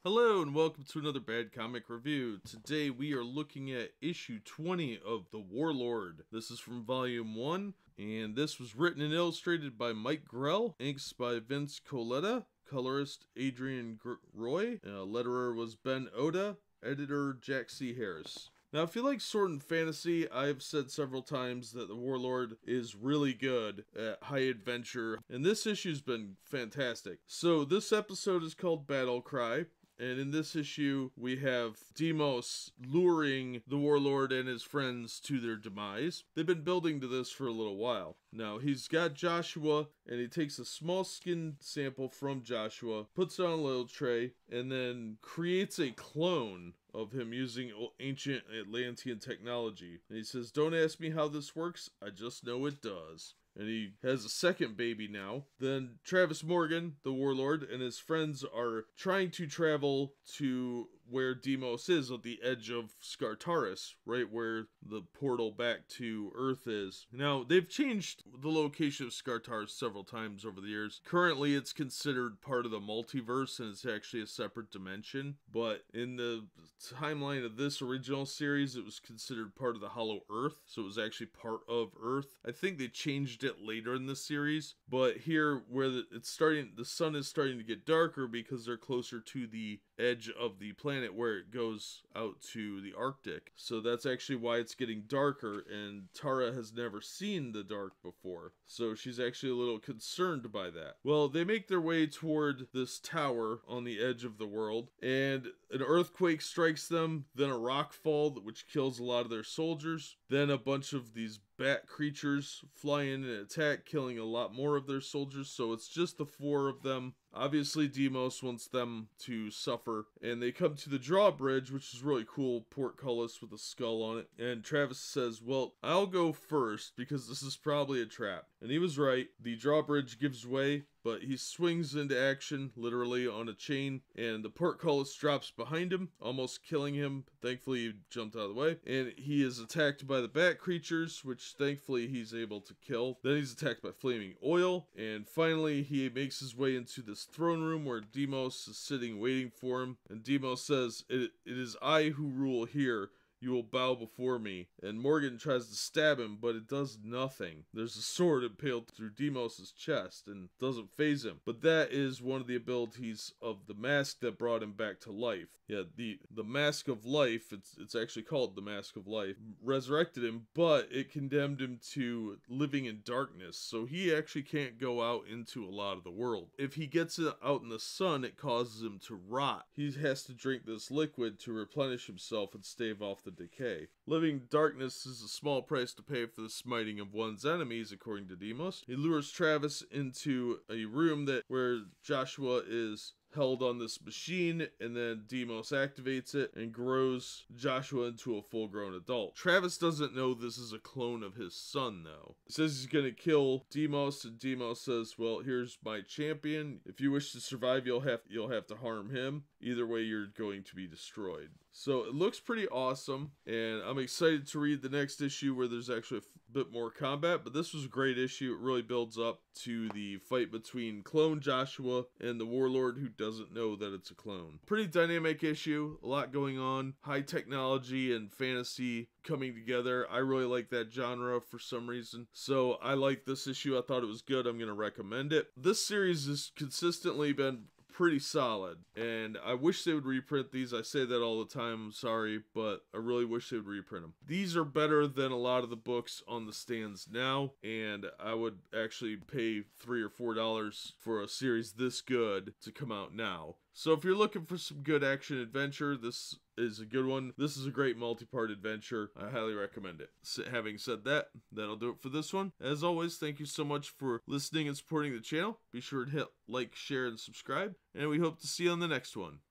Hello and welcome to another Bad Comic Review. Today we are looking at issue 20 of The Warlord. This is from Volume 1, and this was written and illustrated by Mike Grell, inks by Vince Coletta, colorist Adrian Roy, letterer was Ben Oda, editor Jack C. Harris. Now, if you like sword and fantasy, I've said several times that the Warlord is really good at high adventure, and this issue's been fantastic. So this episode is called Battle Cry. And in this issue, we have Deimos luring the Warlord and his friends to their demise. They've been building to this for a little while. Now, he's got Joshua, and he takes a small skin sample from Joshua, puts it on a little tray, and then creates a clone of him using ancient Atlantean technology. And he says, "Don't ask me how this works, I just know it does." And he has a second baby now. Then Travis Morgan, the Warlord, and his friends are trying to travel to where Deimos is, at the edge of Skartaris, right where the portal back to Earth is. Now, they've changed the location of Skartaris several times over the years. Currently, it's considered part of the multiverse, and it's actually a separate dimension. But in the timeline of this original series, it was considered part of the Hollow Earth, so it was actually part of Earth. I think they changed it later in the series, but here, where the sun is starting to get darker because they're closer to the edge of the planet where it goes out to the Arctic. So that's actually why it's getting darker, and Tara has never seen the dark before. So she's actually a little concerned by that. Well, they make their way toward this tower on the edge of the world, and an earthquake strikes them, then a rock fall which kills a lot of their soldiers. Then a bunch of these bat creatures fly in and attack, killing a lot more of their soldiers, so it's just the four of them. Obviously, Deimos wants them to suffer, and they come to the drawbridge, which is really cool, portcullis with a skull on it, and Travis says, "Well, I'll go first, because this is probably a trap." And he was right. The drawbridge gives way, but he swings into action, literally on a chain, and the portcullis drops behind him, almost killing him. Thankfully, he jumped out of the way, and he is attacked by the bat creatures, which thankfully he's able to kill. Then he's attacked by flaming oil, and finally he makes his way into this throne room where Deimos is sitting waiting for him, and Deimos says, it is I who rule here. You will bow before me." And Morgan tries to stab him, but it does nothing. There's a sword impaled through Deimos' chest and doesn't faze him. But that is one of the abilities of the mask that brought him back to life. Yeah, the Mask of Life, it's actually called the Mask of Life, resurrected him, but it condemned him to living in darkness, so he actually can't go out into a lot of the world. If he gets out in the sun, it causes him to rot. He has to drink this liquid to replenish himself and stave off the decay. Living darkness is a small price to pay for the smiting of one's enemies, according to Deimos. He lures Travis into a room where Joshua is held on this machine, and then Deimos activates it and grows Joshua into a full-grown adult. Travis doesn't know this is a clone of his son, though. He says he's gonna kill Deimos, and Deimos says, "Well, here's my champion. If you wish to survive, you'll have to harm him. Either way, you're going to be destroyed." So it looks pretty awesome, and I'm excited to read the next issue where there's actually a bit more combat, but this was a great issue. It really builds up to the fight between clone Joshua and the Warlord, who doesn't know that it's a clone. Pretty dynamic issue, a lot going on, high technology and fantasy coming together. I really like that genre for some reason, so I like this issue. I thought it was good. I'm going to recommend it. This series has consistently been pretty solid, and I wish they would reprint these. I say that all the time, I'm sorry, but I really wish they would reprint them. These are better than a lot of the books on the stands now, and I would actually pay $3 or $4 for a series this good to come out now. So if you're looking for some good action adventure, this is a good one. This is a great multi-part adventure. I highly recommend it. So, having said that, that'll do it for this one. As always, thank you so much for listening and supporting the channel. Be sure to hit like, share, and subscribe, and we hope to see you on the next one.